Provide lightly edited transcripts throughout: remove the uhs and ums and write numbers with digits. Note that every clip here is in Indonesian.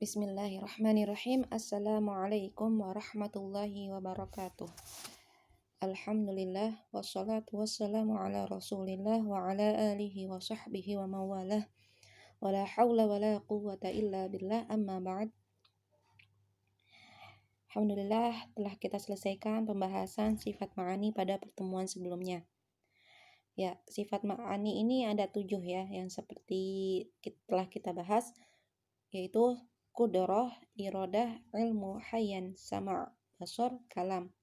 Bismillahirrahmanirrahim. Assalamualaikum warahmatullahi wabarakatuh. Alhamdulillah wassalatu wassalamu ala Rasulillah wa ala alihi wa sahbihi wa mawalah. Wala haula wala quwwata illa billah, amma ba'd. Alhamdulillah telah kita selesaikan pembahasan sifat ma'ani pada pertemuan sebelumnya. Ya, sifat ma'ani ini ada 7 ya, yang seperti telah kita bahas, yaitu qudrah, iradah, ilmu, hayyan, sama', basar, kalam.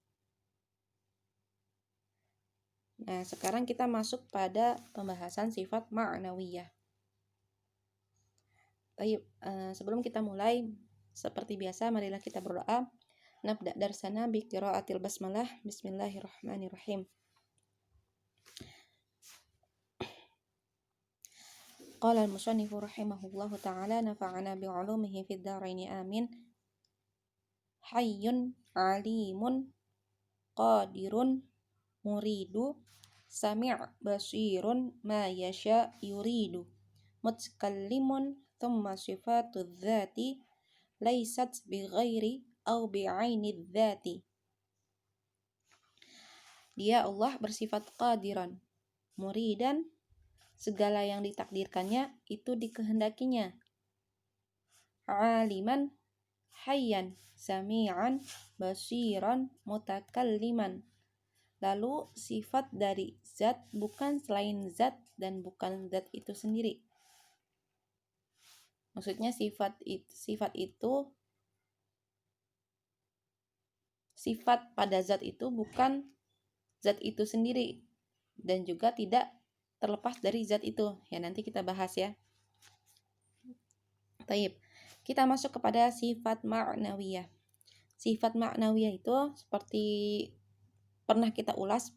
Nah, sekarang kita masuk pada pembahasan sifat ma'nawiyah. Baik, sebelum kita mulai, seperti biasa marilah kita berdoa. Nabda darsana bi qiraatil basmalah. Bismillahirrahmanirrahim. Qala al-musannifu rahimahullahu ta'ala nafa'ana bi'ulumihi fid dharaini amin. Hayyun alimun qadirun muridu sami' basirun ma yasha yuridu mutakallimun thumma sifatu dzati laysat bighairi aw bi'aini dzati. Dia Allah bersifat qadiran, muridan, segala yang ditakdirkannya itu dikehendakinya, aliman, hayyan, sami'an, basiran, mutakalliman. Lalu sifat dari zat bukan selain zat dan bukan zat itu sendiri. Maksudnya sifat pada zat itu bukan zat itu sendiri dan juga tidak terlepas dari zat itu. Ya, nanti kita bahas ya. Baik, kita masuk kepada sifat ma'nawiyah. Sifat ma'nawiyah itu seperti pernah kita ulas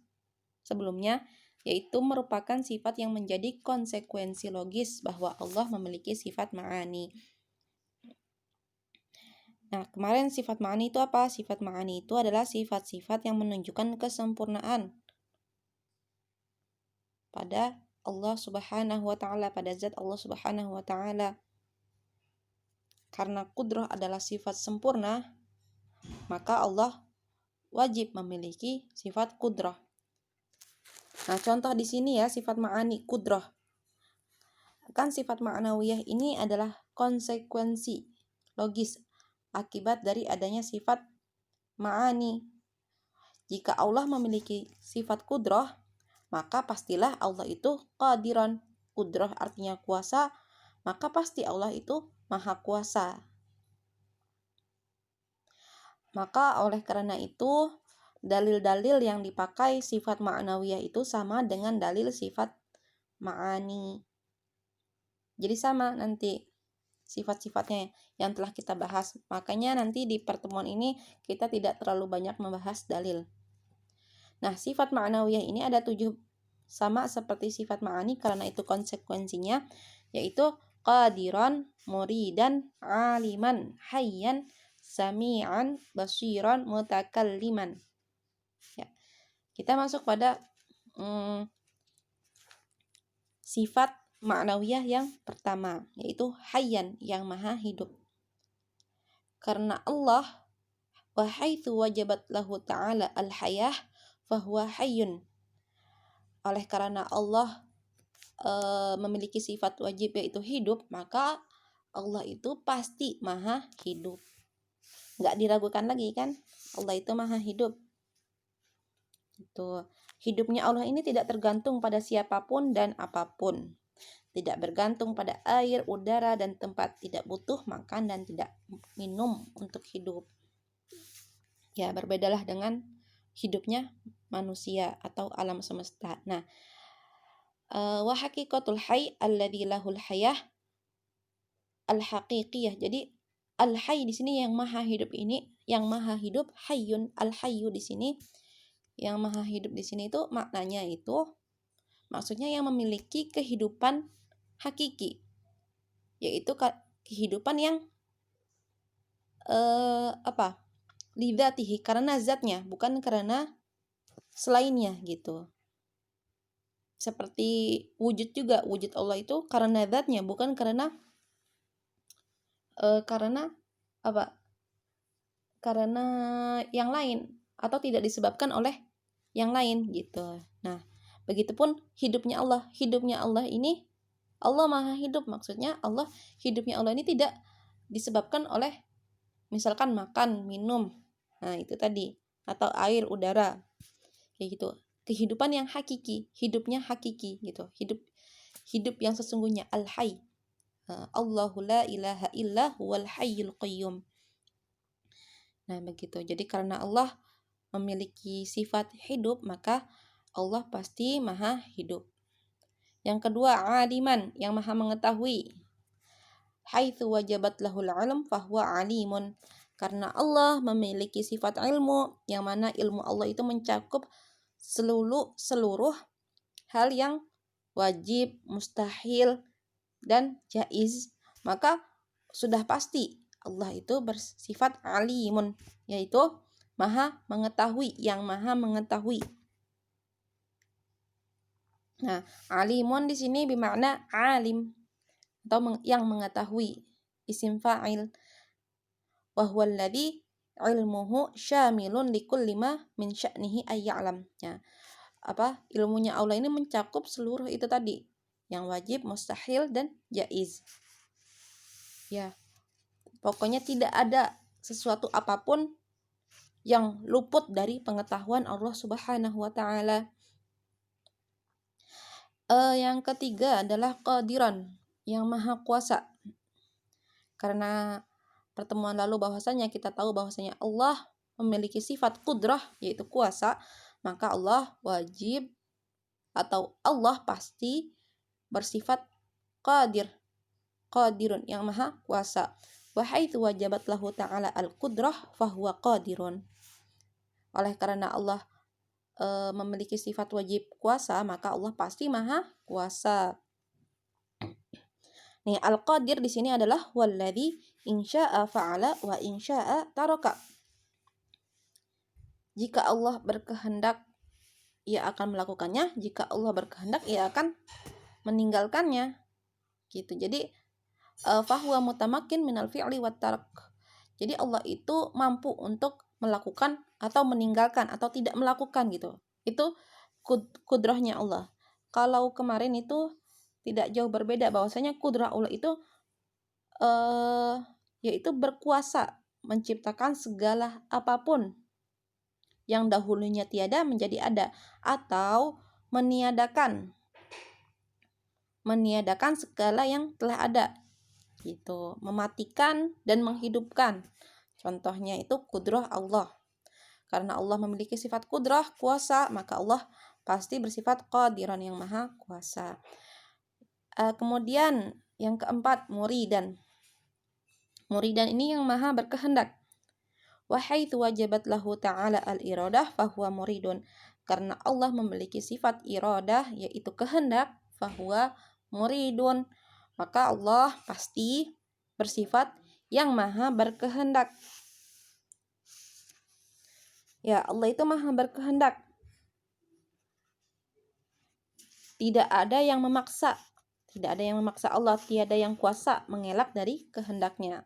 sebelumnya, yaitu merupakan sifat yang menjadi konsekuensi logis bahwa Allah memiliki sifat ma'ani. Nah, kemarin sifat ma'ani itu apa? Sifat ma'ani itu adalah sifat-sifat yang menunjukkan kesempurnaan pada Allah Subhanahu wa ta'ala, pada zat Allah Subhanahu wa ta'ala. Karena qudrah adalah sifat sempurna, maka Allah wajib memiliki sifat qudrah. Nah, contoh di sini ya, sifat ma'ani qudrah. Kan sifat ma'nawiyah ini adalah konsekuensi logis akibat dari adanya sifat ma'ani. Jika Allah memiliki sifat qudrah, maka pastilah Allah itu qadiran. Qudrah artinya kuasa, maka pasti Allah itu maha kuasa. Maka oleh karena itu, dalil-dalil yang dipakai sifat ma'nawiyah itu sama dengan dalil sifat ma'ani. Jadi sama nanti sifat-sifatnya yang telah kita bahas. Makanya nanti di pertemuan ini kita tidak terlalu banyak membahas dalil. Nah, sifat ma'nawiyah ini ada 7, sama seperti sifat ma'ani karena itu konsekuensinya, yaitu qadiran, muridan, aliman, hayyan, sami'an, basiran, mutakalliman. Ya. Kita masuk pada sifat ma'nawiyah yang pertama, yaitu hayyan, yang maha hidup. Karena Allah wa haitsu wajabat lahu ta'ala al-hayah fahuwa hayyun. Oleh karena Allah memiliki sifat wajib yaitu hidup, maka Allah itu pasti maha hidup. Nggak diragukan lagi kan? Allah itu maha hidup. Itu hidupnya Allah ini tidak tergantung pada siapapun dan apapun. Tidak bergantung pada air, udara, dan tempat. Tidak butuh makan dan tidak minum untuk hidup. Ya, berbedalah dengan hidupnya manusia atau alam semesta. Nah, wa haqiqatul hayy alladzi lahul hayah al-haqiqiyah. Jadi al-hayy di sini yang maha hidup ini, yang maha hidup, hayyun, al-hayyu di sini yang maha hidup di sini itu maknanya itu maksudnya yang memiliki kehidupan hakiki, yaitu kehidupan yang lidzatihi, karena zatnya, bukan karena selainnya gitu. Seperti wujud juga, wujud Allah itu karena zatnya, bukan karena karena apa? Karena yang lain atau tidak disebabkan oleh yang lain gitu. Nah, begitupun hidupnya Allah. Hidupnya Allah ini Allah Maha Hidup, maksudnya hidupnya Allah ini tidak disebabkan oleh misalkan makan, minum. Nah, itu tadi, atau air, udara. Kayak gitu. Kehidupan yang hakiki, hidupnya hakiki gitu. Hidup yang sesungguhnya al-hayy. Allahu la ilaha illa huwal hayyul qayyum. Nah, begitu. Jadi karena Allah memiliki sifat hidup, maka Allah pasti maha hidup. Yang kedua, aliman, yang maha mengetahui. Haitsu wajabat lahul ilm fahuwa alimun. Karena Allah memiliki sifat ilmu, yang mana ilmu Allah itu mencakup seluruh hal yang wajib, mustahil, dan jaiz, maka sudah pasti Allah itu bersifat alimun, yaitu maha mengetahui, yang maha mengetahui. Nah, alimun di sini bermakna alim atau yang mengetahui, isim fa'il. Wa huwa alladhi ilmuhu syamilun likulli ma min sya'nihi ay ya'lam. Ya, ilmunya Allah ini mencakup seluruh itu tadi, yang wajib, mustahil, dan jaiz. Ya, pokoknya tidak ada sesuatu apapun yang luput dari pengetahuan Allah Subhanahu wa taala. Yang ketiga adalah qadiran, yang maha kuasa. Karena pertemuan lalu bahwasanya kita tahu bahwasanya Allah memiliki sifat kudrah, yaitu kuasa, maka Allah wajib atau Allah pasti bersifat qadirun, yang maha kuasa. Wa haitsu wajabat lahu ta'ala al-qudrah fahuwa qadirun. Oleh karena Allah memiliki sifat wajib kuasa, maka Allah pasti maha kuasa. Nih, al-qadir di sini adalah walladzi insya'a fa'ala wa insya'a taraka. Jika Allah berkehendak, ia akan melakukannya. Jika Allah berkehendak, ia akan meninggalkannya. Gitu. Jadi fahuwa mutamakin minal fi'li wat tarak. Jadi Allah itu mampu untuk melakukan atau meninggalkan atau tidak melakukan gitu. Itu kudrahnya Allah. Kalau kemarin itu tidak jauh berbeda, bahwasanya kudrah Allah itu yaitu berkuasa menciptakan segala apapun yang dahulunya tiada menjadi ada, atau meniadakan segala yang telah ada gitu, mematikan dan menghidupkan. Contohnya itu kudrah Allah. Karena Allah memiliki sifat kudrah, kuasa, maka Allah pasti bersifat qadiran, yang maha kuasa. Kemudian yang keempat, muridan. Muridan ini yang maha berkehendak. Wa haitsu wajabat lahu ta'ala al-iradah fahuwa muridun. Karena Allah memiliki sifat iradah, yaitu kehendak, fahuwa muridun, maka Allah pasti bersifat yang maha berkehendak. Ya, Allah itu maha berkehendak. Tidak ada yang memaksa. Tidak ada yang memaksa Allah. Tiada yang kuasa mengelak dari kehendaknya.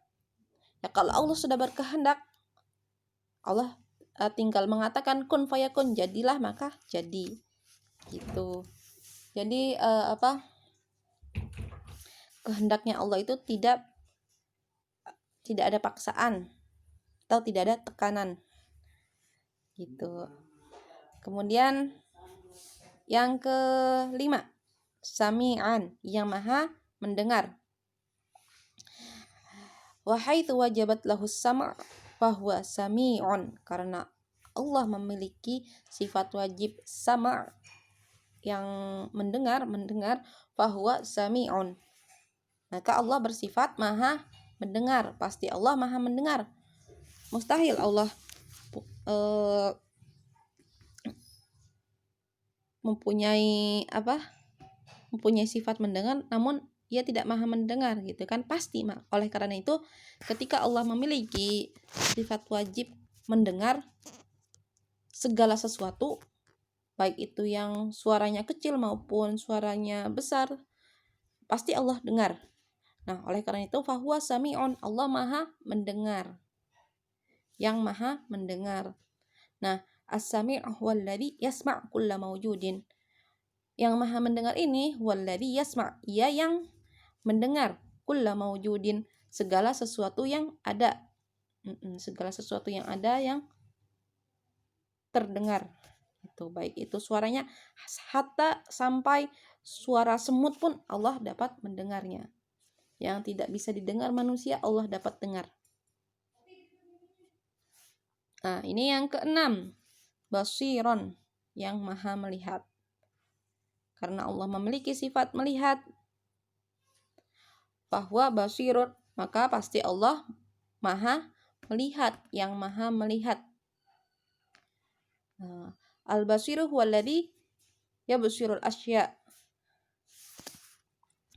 Ya, kalau Allah sudah berkehendak, Allah tinggal mengatakan kun fayakun, jadilah maka jadi. Gitu. Jadi kehendaknya Allah itu tidak ada paksaan atau tidak ada tekanan. Gitu. Kemudian yang kelima, sami'an, yang maha mendengar. Wa haitsu wajabat lahu sam' fahuwa sami'un. Karena Allah memiliki sifat wajib sam', yang mendengar, fahuwa sami'un. Maka Allah bersifat maha mendengar, pasti Allah maha mendengar. Mustahil Allah mempunyai sifat mendengar namun ia tidak maha mendengar gitu kan, pasti. Oleh karena itu ketika Allah memiliki sifat wajib mendengar segala sesuatu, baik itu yang suaranya kecil maupun suaranya besar, pasti Allah dengar. Nah, oleh karena itu fahuwa sami'un, Allah Maha mendengar. Yang Maha mendengar. Nah, as-sami' huwallazi yasma' kulla mawjudin. Yang Maha mendengar ini huwallazi yasma', ia yang mendengar kulla mawjudin, segala sesuatu yang ada. Segala sesuatu yang ada yang terdengar. Itu baik itu suaranya hatta sampai suara semut pun Allah dapat mendengarnya. Yang tidak bisa didengar manusia Allah dapat dengar. Nah, ini yang keenam, basiron, yang Maha melihat. Karena Allah memiliki sifat melihat, bahwa basirun, maka pasti Allah Maha melihat, yang Maha melihat. Al-basiru huwallazi yabsirul asya.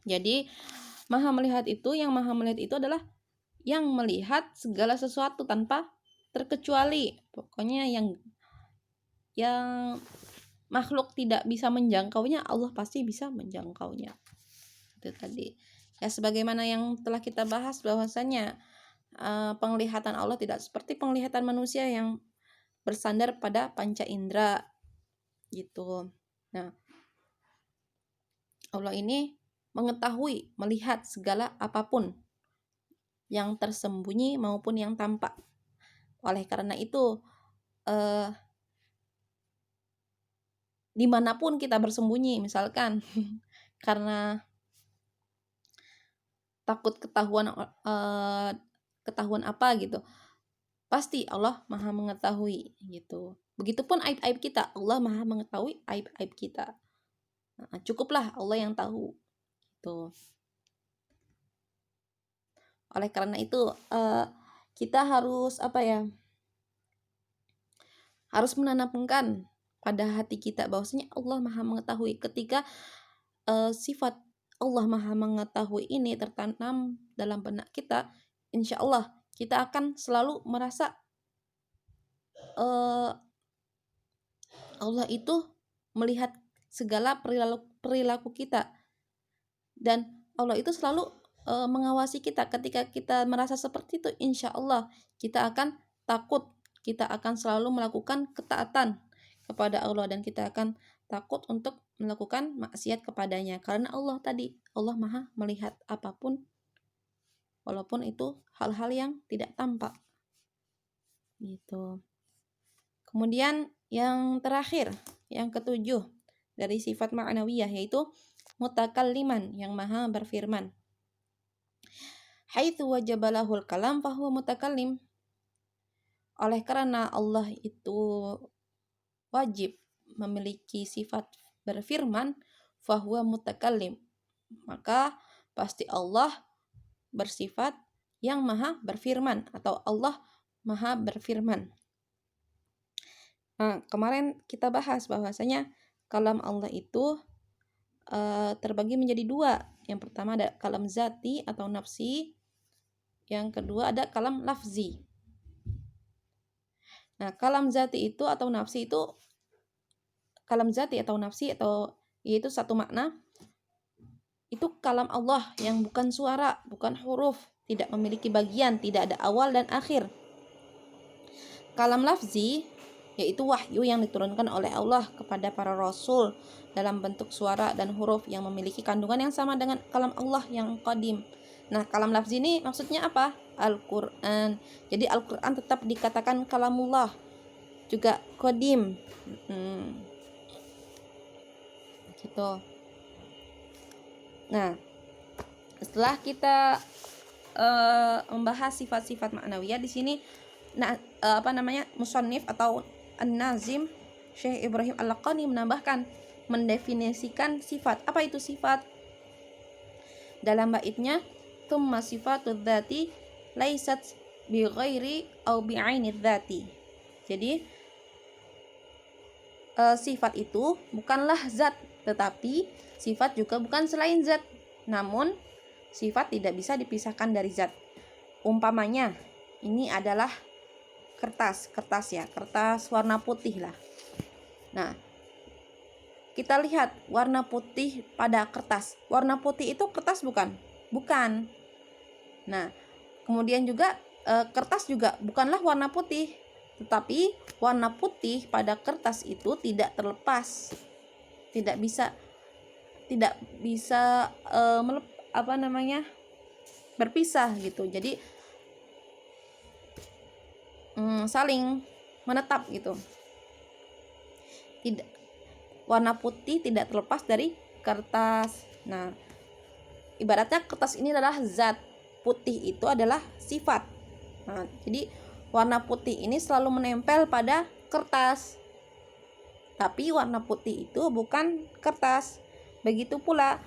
Jadi Maha melihat itu, yang Maha melihat itu adalah yang melihat segala sesuatu tanpa terkecuali. Pokoknya yang makhluk tidak bisa menjangkaunya, Allah pasti bisa menjangkaunya. Itu tadi. Ya, sebagaimana yang telah kita bahas bahwasanya penglihatan Allah tidak seperti penglihatan manusia yang bersandar pada panca indera gitu. Nah, Allah ini mengetahui, melihat segala apapun yang tersembunyi maupun yang tampak. Oleh karena itu, dimanapun kita bersembunyi, misalkan karena takut ketahuan apa gitu, pasti Allah Maha mengetahui gitu. Begitupun aib-aib kita, Allah Maha mengetahui aib-aib kita. Nah, cukuplah Allah yang tahu gitu. Oleh karena itu kita harus harus menanamkan pada hati kita bahwasanya Allah Maha mengetahui. Ketika sifat Allah Maha mengetahui ini tertanam dalam benak kita, insya Allah kita akan selalu merasa Allah itu melihat segala perilaku kita, dan Allah itu selalu mengawasi kita. Ketika kita merasa seperti itu, insya Allah kita akan takut, kita akan selalu melakukan ketaatan kepada Allah, dan kita akan takut untuk melakukan maksiat kepadanya. Karena Allah Maha melihat apapun, walaupun itu hal-hal yang tidak tampak gitu. Kemudian yang terakhir, yang ketujuh dari sifat ma'nawiyah, yaitu mutakalliman, yang Maha berfirman. Haitsu wajabalahul kalam fahuwa mutakallim. Oleh karena Allah itu wajib memiliki sifat berfirman, fahuwa mutakallim, maka pasti Allah bersifat yang Maha berfirman, atau Allah Maha berfirman. Nah, kemarin kita bahas bahwasanya kalam Allah itu terbagi menjadi dua. Yang pertama ada kalam zati atau nafsi, yang kedua ada kalam lafzi. Nah, kalam zati itu atau nafsi itu, kalam zati atau nafsi atau yaitu satu makna, itu kalam Allah yang bukan suara, bukan huruf, tidak memiliki bagian, tidak ada awal dan akhir. Kalam lafzi yaitu wahyu yang diturunkan oleh Allah kepada para rasul dalam bentuk suara dan huruf yang memiliki kandungan yang sama dengan kalam Allah yang qadim. Nah, kalam lafzi ini maksudnya apa? Al-Quran. Jadi Al-Quran tetap dikatakan kalamullah, juga qadim. Gitu. Nah, setelah kita membahas sifat-sifat ma'nawiyah di sini, musannif atau An-Nazim Syekh Ibrahim Al-Laqani menambahkan, mendefinisikan sifat. Apa itu sifat? Dalam baitnya, tsumma sifatud dzati laisat bi ghairi au bi ainid dzati. Jadi sifat itu bukanlah zat, tetapi sifat juga bukan selain zat. Namun sifat tidak bisa dipisahkan dari zat. Umpamanya, ini adalah kertas warna putih lah. Nah, kita lihat warna putih pada kertas. Warna putih itu kertas bukan? Bukan. Nah, kemudian juga kertas juga bukanlah warna putih, tetapi warna putih pada kertas itu tidak terlepas, tidak bisa berpisah gitu. Jadi saling menetap gitu. Tidak, warna putih tidak terlepas dari kertas. Nah, ibaratnya kertas ini adalah zat, putih itu adalah sifat. Nah, jadi warna putih ini selalu menempel pada kertas. Tapi warna putih itu bukan kertas. Begitu pula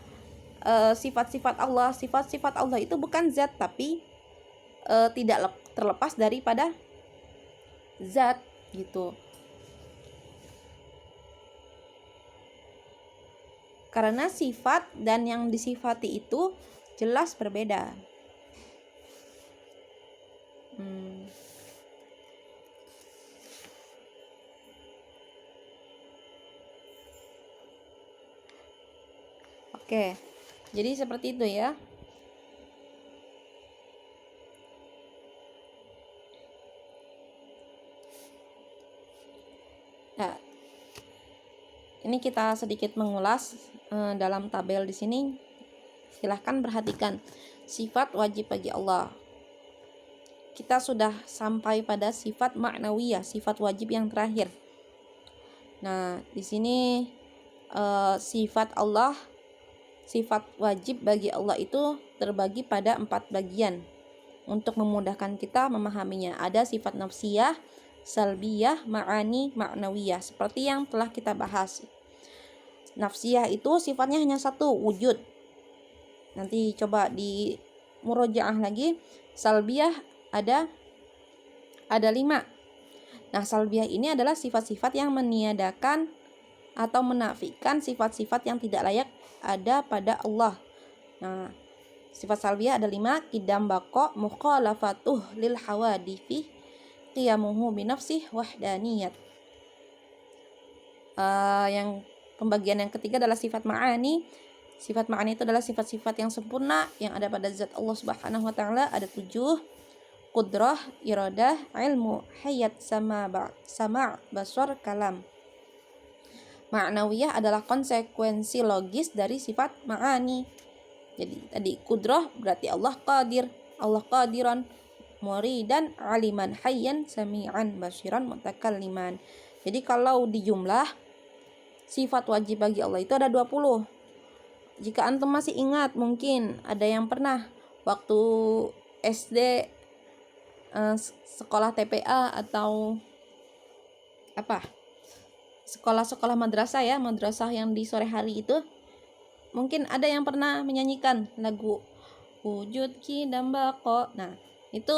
sifat-sifat Allah. Sifat-sifat Allah itu bukan zat, tapi tidak terlepas daripada zat gitu. Karena sifat dan yang disifati itu jelas berbeda. Oke, jadi seperti itu ya. Nah, ini kita sedikit mengulas dalam tabel di sini. Silahkan perhatikan sifat wajib bagi Allah. Kita sudah sampai pada sifat ma'nawiyah, sifat wajib yang terakhir. Nah, di sini sifat Allah, sifat wajib bagi Allah itu terbagi pada 4 bagian. Untuk memudahkan kita memahaminya, ada sifat nafsiyah, salbiyah, ma'ani, ma'nawiyah, seperti yang telah kita bahas. Nafsiyah itu sifatnya hanya satu, wujud. Nanti coba di murojaah lagi. Salbiyah ada 5. Nah, salbiyah ini adalah sifat-sifat yang meniadakan atau menafikan sifat-sifat yang tidak layak ada pada Allah. Nah, sifat salbiyah ada 5, qidam baqa, mukhalafatuh lil hawadifi, qiyamuhu binafsih, wahdaniyat. Yang pembagian yang ketiga adalah sifat ma'ani. Sifat ma'ani itu adalah sifat-sifat yang sempurna yang ada pada zat Allah Subhanahu wa taala, ada 7. Qudrah, iradah, ilmu, hayat, sama', basar, kalam. Ma'nawiyah adalah konsekuensi logis dari sifat ma'ani. Jadi tadi qudrah berarti Allah qadir, Allah qadiran, muridan, aliman, hayyan, sami'an, basiran, mutakalliman. Jadi kalau di jumlah sifat wajib bagi Allah itu ada 20. Jika antum masih ingat, mungkin ada yang pernah waktu SD sekolah TPA atau sekolah-sekolah madrasah ya, madrasah yang di sore hari itu, mungkin ada yang pernah menyanyikan lagu wujud qidam baqa. Nah, itu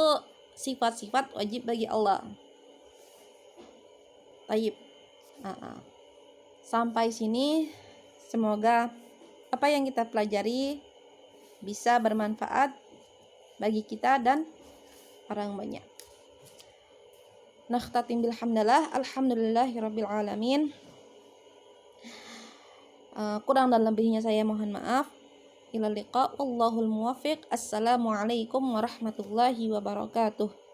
sifat-sifat wajib bagi Allah. Taib. Sampai sini semoga apa yang kita pelajari bisa bermanfaat bagi kita dan orang banyak. Nakhtatim bilhamdalillah, alhamdulillahirabbil alamin. Kurang dan lebihnya saya mohon maaf. Ila liqa, wallahul muwaffiq. Assalamualaikum warahmatullahi wabarakatuh.